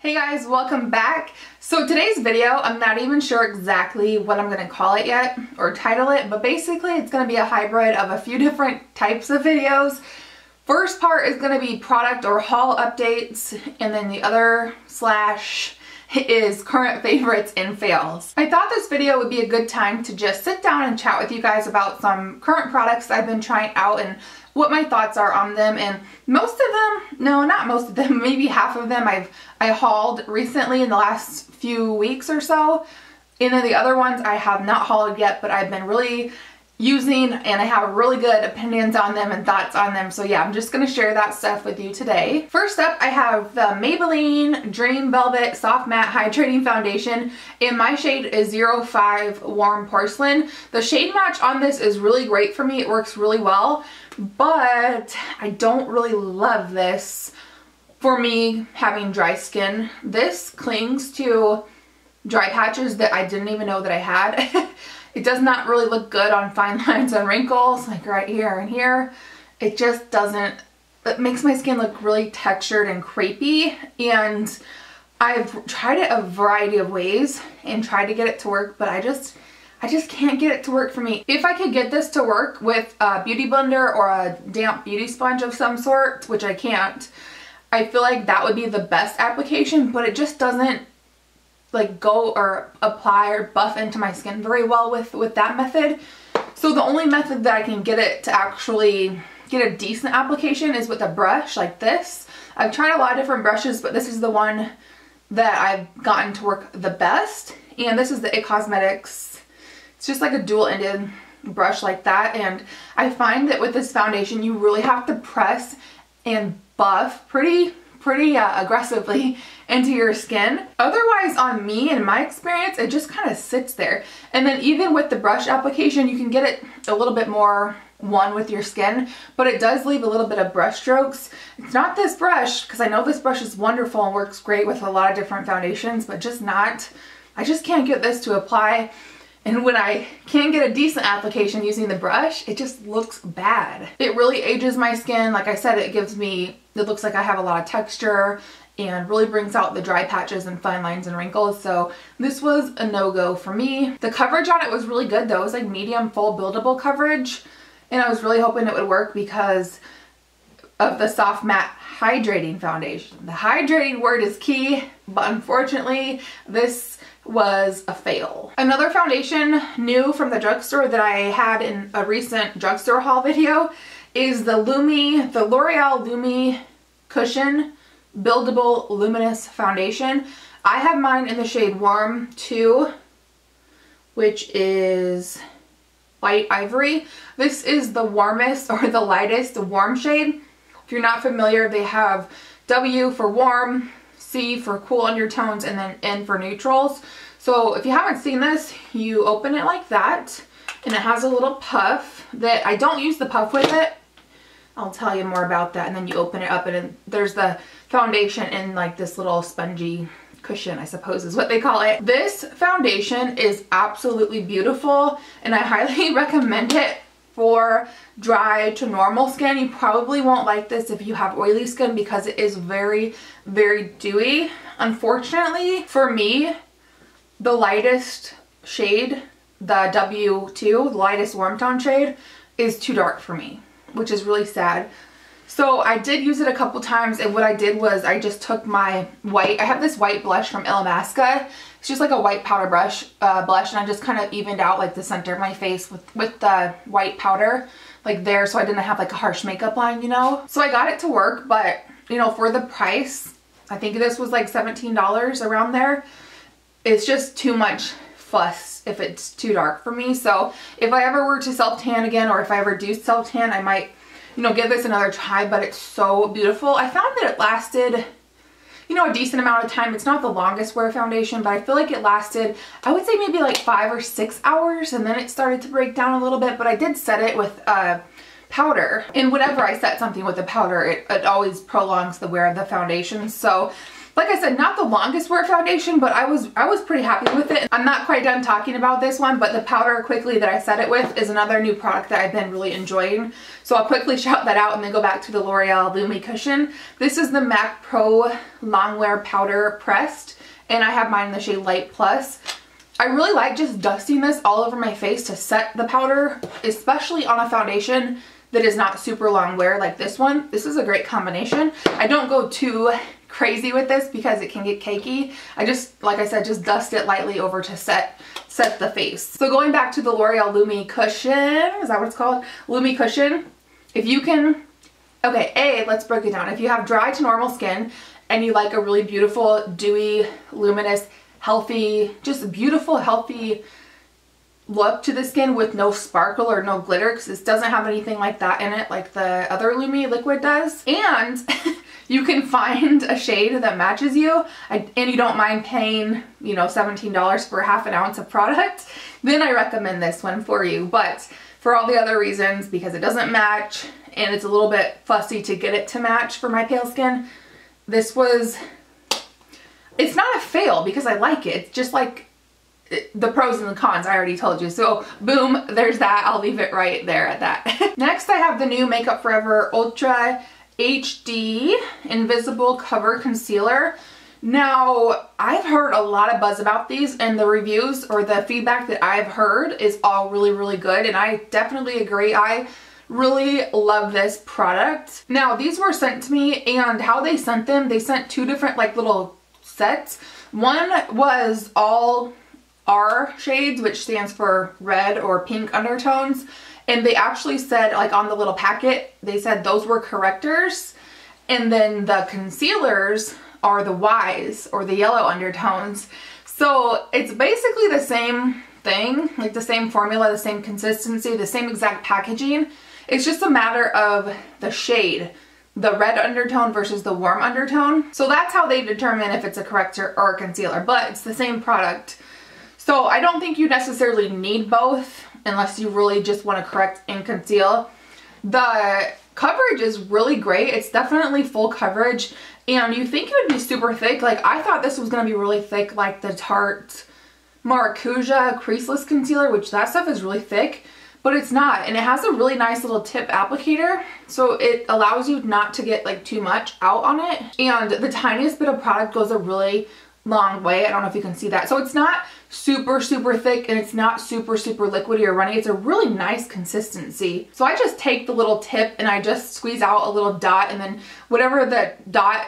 Hey guys, welcome back. So today's video, I'm not even sure exactly what I'm going to call it yet or title it, but basically it's going to be a hybrid of a few different types of videos. First part is going to be product or haul updates, and then the other slash is current favorites and fails. I thought this video would be a good time to just sit down and chat with you guys about some current products I've been trying out and what my thoughts are on them. And most of them, no, not most of them, maybe half of them I hauled recently in the last few weeks or so. And then the other ones I have not hauled yet, but I've been really using and I have really good opinions on them and thoughts on them. So yeah, I'm just going to share that stuff with you today. First up, I have the Maybelline Dream Velvet Soft Matte Hydrating Foundation, and my shade is 05 Warm Porcelain. The shade match on this is really great for me. It works really well, but I don't really love this for me having dry skin. This clings to dry patches that I didn't even know that I had. It does not really look good on fine lines and wrinkles, like right here and here. It just doesn't, it makes my skin look really textured and crepey, and I've tried it a variety of ways and tried to get it to work, but I just can't get it to work for me. If I could get this to work with a beauty blender or a damp beauty sponge of some sort, which I can't, I feel like that would be the best application, but it just doesn't like go or apply or buff into my skin very well with that method. So the only method that I can get it to actually get a decent application is with a brush like this. I've tried a lot of different brushes, but this is the one that I've gotten to work the best, and this is the It Cosmetics. It's just like a dual-ended brush like that, and I find that with this foundation you really have to press and buff pretty aggressively into your skin. Otherwise, on me, in my experience, it just kind of sits there. And then even with the brush application, you can get it a little bit more one with your skin, but it does leave a little bit of brush strokes. It's not this brush, because I know this brush is wonderful and works great with a lot of different foundations, but just not, I just can't get this to apply. And when I can get a decent application using the brush, it just looks bad. It really ages my skin. Like I said, it looks like I have a lot of texture and really brings out the dry patches and fine lines and wrinkles. So this was a no-go for me. The coverage on it was really good though. It was like medium full buildable coverage, and I was really hoping it would work because of the soft matte hydrating foundation. The hydrating word is key, but unfortunately this was a fail. Another foundation new from the drugstore that I had in a recent drugstore haul video is the L'Oreal Lumi Cushion Buildable Luminous Foundation. I have mine in the shade Warm 2, which is light ivory. This is the warmest or the lightest warm shade. If you're not familiar, they have W for warm, C for cool undertones, and then N for neutrals. So if you haven't seen this, you open it like that, and it has a little puff that I don't use the puff with it. I'll tell you more about that. And then you open it up, and there's the foundation in like this little spongy cushion, I suppose is what they call it. This foundation is absolutely beautiful, and I highly recommend it for dry to normal skin. You probably won't like this if you have oily skin because it is very, very dewy. Unfortunately for me, the lightest shade, the W2, the lightest warm tone shade, is too dark for me, which is really sad. So I did use it a couple times, and what I did was I just took my white, I have this white blush from Illamasqua. It's just like a white powder blush, and I just kind of evened out like the center of my face with the white powder like there, so I didn't have like a harsh makeup line, you know. So I got it to work, but you know, for the price, I think this was like $17 around there. It's just too much fuss if it's too dark for me. So if I ever were to self-tan again, or if I ever do self-tan, I might, you know, give this another try, but it's so beautiful. I found that it lasted, you know, a decent amount of time. It's not the longest wear foundation, but I feel like it lasted, I would say maybe like 5 or 6 hours, and then it started to break down a little bit, but I did set it with powder. And whenever I set something with a powder, it always prolongs the wear of the foundation. So Like I said, not the longest wear foundation, but I was pretty happy with it. I'm not quite done talking about this one, but the powder quickly that I set it with is another new product that I've been really enjoying. So I'll quickly shout that out and then go back to the L'Oreal Lumi Cushion. This is the MAC Pro Longwear Powder Pressed, and I have mine in the shade Light Plus. I really like just dusting this all over my face to set the powder, especially on a foundation that is not super long wear like this one. This is a great combination. I don't go too crazy with this because it can get cakey. I just, like I said, just dust it lightly over to set the face. So going back to the L'Oreal Lumi Cushion, is that what it's called? Lumi Cushion. If you can, okay, let's break it down. If you have dry to normal skin and you like a really beautiful, dewy, luminous, healthy, just beautiful, healthy look to the skin with no sparkle or no glitter, because this doesn't have anything like that in it like the other Lumi liquid does, and you can find a shade that matches you, and you don't mind paying, you know, $17 for half an ounce of product, then I recommend this one for you. But for all the other reasons, because it doesn't match and it's a little bit fussy to get it to match for my pale skin, this was, it's not a fail because I like it. It's just like the pros and the cons I already told you. So boom, there's that. I'll leave it right there at that. Next I have the new Makeup Forever Ultra HD Invisible Cover Concealer. Now, I've heard a lot of buzz about these, and the reviews or the feedback that I've heard is all really, really good, and I definitely agree. I really love this product. Now, these were sent to me, and how they sent them, they sent two different like little sets. One was all R shades, which stands for red or pink undertones, and they actually said, like on the little packet, they said those were correctors, and then the concealers are the Ys or the yellow undertones. So it's basically the same thing, like the same formula, the same consistency, the same exact packaging. It's just a matter of the shade, the red undertone versus the warm undertone. So that's how they determine if it's a corrector or a concealer, but it's the same product. So I don't think you necessarily need both unless you really just want to correct and conceal. The coverage is really great. It's definitely full coverage, and you think it would be super thick. Like, I thought this was going to be really thick like the Tarte Maracuja Creaseless Concealer, which that stuff is really thick, but it's not. And it has a really nice little tip applicator, so it allows you not to get like too much out on it. And the tiniest bit of product goes a really long way. I don't know if you can see that. So it's not super, super thick, and it's not super, super liquidy or runny. It's a really nice consistency. So I just take the little tip and I just squeeze out a little dot, and then whatever the dot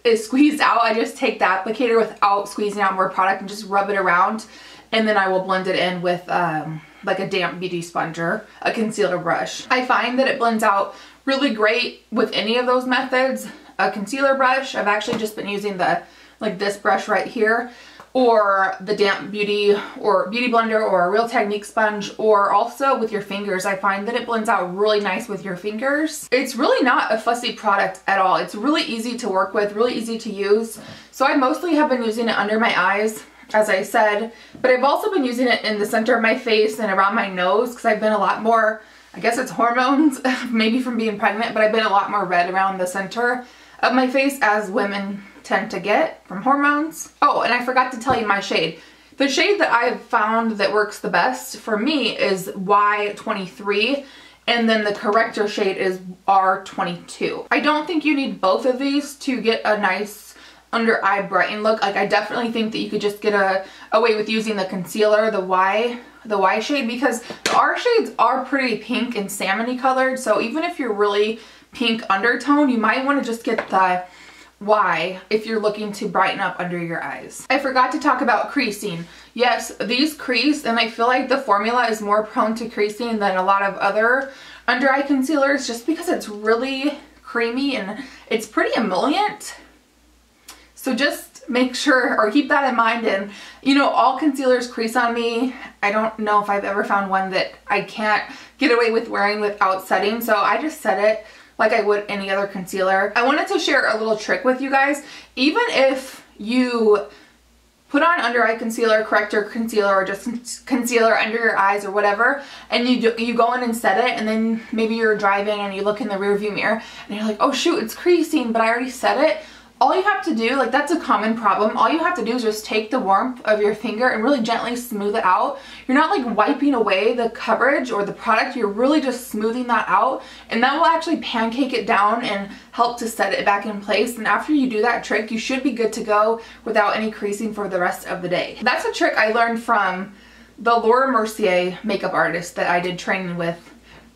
is squeezed out, I just take the applicator without squeezing out more product and just rub it around, and then I will blend it in with like a damp beauty sponge or a concealer brush. I find that it blends out really great with any of those methods. A concealer brush, I've actually just been using the like this brush right here, or the damp beauty or beauty blender, or a Real Technique sponge, or also with your fingers. I find that it blends out really nice with your fingers. It's really not a fussy product at all. It's really easy to work with, really easy to use. So I mostly have been using it under my eyes, as I said, but I've also been using it in the center of my face and around my nose, because I've been a lot more, I guess it's hormones, maybe from being pregnant, but I've been a lot more red around the center of my face, as women tend to get from hormones. Oh, and I forgot to tell you my shade. The shade that I've found that works the best for me is Y23, and then the corrector shade is R22. I don't think you need both of these to get a nice under eye brighten look. Like, I definitely think that you could just get away with using the concealer, the Y shade, because the R shades are pretty pink and salmony colored. So even if you're really pink undertone, you might want to just get the Y if you're looking to brighten up under your eyes. I forgot to talk about creasing. Yes, these crease, and I feel like the formula is more prone to creasing than a lot of other under eye concealers, just because it's really creamy and it's pretty emollient. So just make sure, or keep that in mind. And you know, all concealers crease on me. I don't know if I've ever found one that I can't get away with wearing without setting, so I just set it like I would any other concealer. I wanted to share a little trick with you guys. Even if you put on under eye concealer, corrector concealer, or just concealer under your eyes or whatever, and you go in and set it, and then maybe you're driving and you look in the rearview mirror and you're like, oh shoot, it's creasing, but I already set it. all you have to do, like that's a common problem, all you have to do is just take the warmth of your finger and really gently smooth it out. You're not like wiping away the coverage or the product, you're really just smoothing that out, and that will actually pancake it down and help to set it back in place. And after you do that trick, you should be good to go without any creasing for the rest of the day. That's a trick I learned from the Laura Mercier makeup artist that I did training with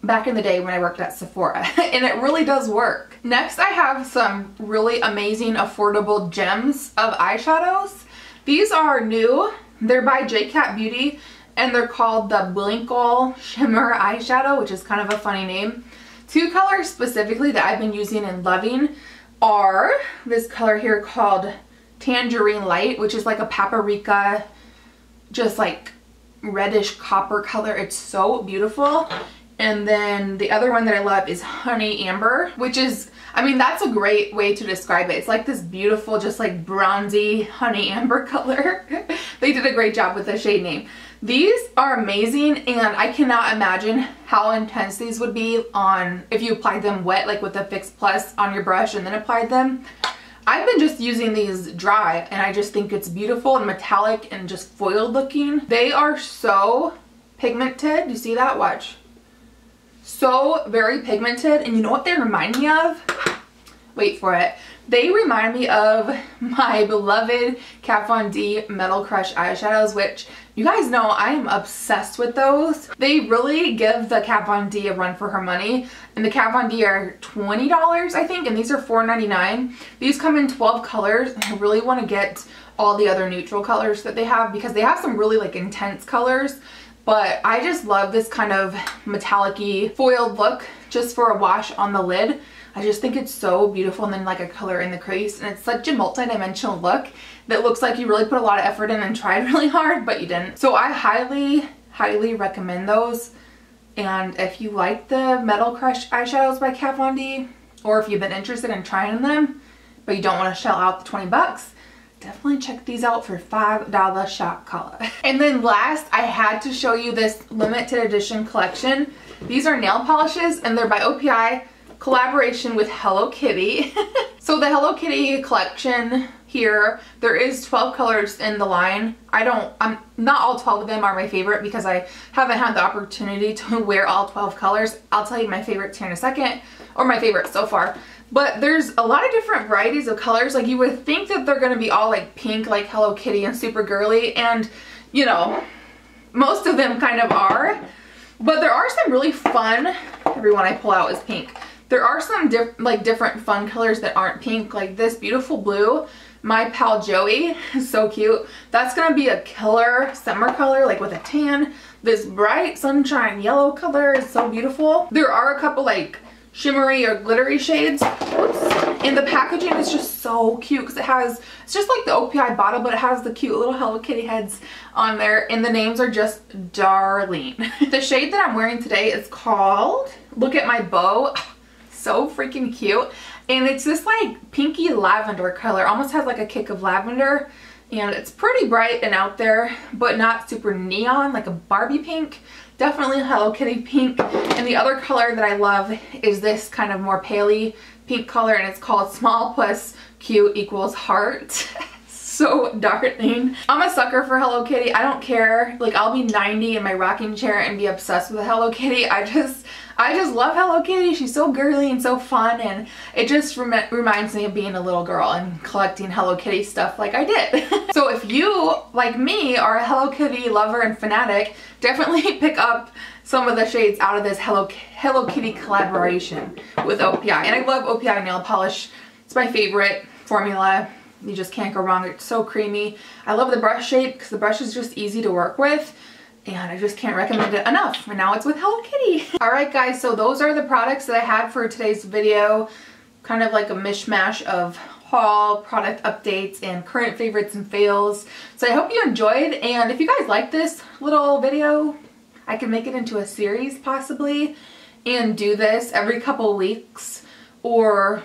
back in the day when I worked at Sephora, and it really does work. Next, I have some really amazing affordable gems of eyeshadows. These are new. They're by J-Cat Beauty, and they're called the Blinkle Shimmer Eyeshadow, which is kind of a funny name. Two colors specifically that I've been using and loving are this color here called Tangerine Light, which is like a paprika, just like reddish copper color. It's so beautiful. And then the other one that I love is Honey Amber, which is, I mean, that's a great way to describe it. It's like this beautiful, just like bronzy honey amber color. They did a great job with the shade name. These are amazing, and I cannot imagine how intense these would be on if you applied them wet, like with the Fix Plus on your brush and then applied them. I've been just using these dry, and I just think it's beautiful and metallic and just foiled looking. They are so pigmented. You see that? Watch. So very pigmented, and you know what they remind me of? Wait for it. They remind me of my beloved Kat Von D Metal Crush eyeshadows, which you guys know I am obsessed with those. They really give the Kat Von D a run for her money, and the Kat Von D are $20 I think, and these are $4.99. These come in 12 colors, and I really want to get all the other neutral colors that they have because they have some really like intense colors. But I just love this kind of metallic-y foiled look just for a wash on the lid. I just think it's so beautiful, and then like a color in the crease, and it's such a multi-dimensional look that looks like you really put a lot of effort in and tried really hard, but you didn't. So I highly recommend those. And if you like the Metal Crush eyeshadows by Kat Von D, or if you've been interested in trying them, but you don't want to shell out the 20 bucks, definitely check these out for $5 shot color. And then last, I had to show you this limited edition collection. These are nail polishes, and they're by OPI, collaboration with Hello Kitty. So the Hello Kitty collection here, there is 12 colors in the line. I'm not all 12 of them are my favorite because I haven't had the opportunity to wear all 12 colors. I'll tell you my favorites here in a second, or my favorite so far. But there's a lot of different varieties of colors. Like you would think that they're gonna be all like pink, like Hello Kitty and super girly, and you know, most of them kind of are. But there are some really fun, every one I pull out is pink. There are some different fun colors that aren't pink, like this beautiful blue, My Pal Joey, so cute. That's gonna be a killer summer color, like with a tan. This bright sunshine yellow color is so beautiful. There are a couple like shimmery or glittery shades. Oops. And the packaging is just so cute because it's just like the OPI bottle, but it has the cute little Hello Kitty heads on there, and the names are just darling. The shade that I'm wearing today is called Look at My Bow. So freaking cute. And it's this like pinky lavender color, almost has like a kick of lavender, and it's pretty bright and out there, but not super neon, like a Barbie pink. Definitely Hello Kitty pink. And the other color that I love is this kind of more paley pink color, and it's called Small Plus Cute Equals Heart. So darling. I'm a sucker for Hello Kitty. I don't care. Like I'll be 90 in my rocking chair and be obsessed with Hello Kitty. I just love Hello Kitty. She's so girly and so fun, and it just reminds me of being a little girl and collecting Hello Kitty stuff like I did. So if you, like me, are a Hello Kitty lover and fanatic, definitely pick up some of the shades out of this Hello Kitty collaboration with OPI. And I love OPI nail polish. It's my favorite formula. You just can't go wrong. It's so creamy. I love the brush shape because the brush is just easy to work with, and I just can't recommend it enough. And now it's with Hello Kitty. Alright guys, so those are the products that I had for today's video. Kind of like a mishmash of haul, product updates, and current favorites and fails. So I hope you enjoyed, and if you guys like this little video, I can make it into a series possibly and do this every couple weeks or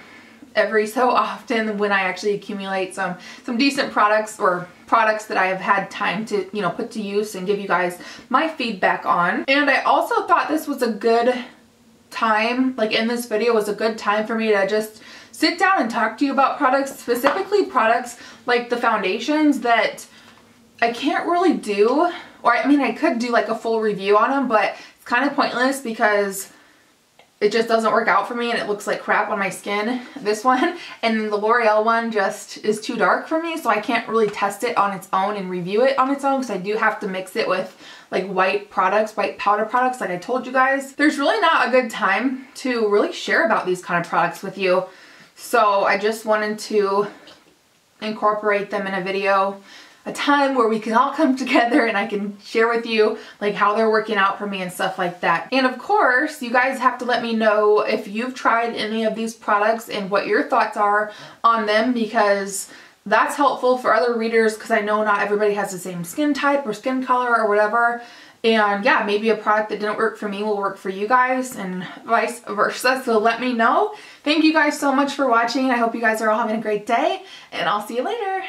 every so often when I actually accumulate some decent products, or products that I have had time to, you know, put to use and give you guys my feedback on. And I also thought this was a good time, like in this video was a good time for me to just sit down and talk to you about products, specifically products like the foundations that I can't really do, or I mean I could do like a full review on them, but it's kind of pointless because it just doesn't work out for me and it looks like crap on my skin, this one. And the L'Oreal one just is too dark for me, so I can't really test it on its own and review it on its own because I do have to mix it with like white products, white powder products like I told you guys. There's really not a good time to really share about these kind of products with you. So I just wanted to incorporate them in a video, a time where we can all come together and I can share with you like how they're working out for me and stuff like that. And of course, you guys have to let me know if you've tried any of these products and what your thoughts are on them, because that's helpful for other readers, because I know not everybody has the same skin type or skin color or whatever. And yeah, maybe a product that didn't work for me will work for you guys and vice versa. So let me know. Thank you guys so much for watching. I hope you guys are all having a great day, and I'll see you later.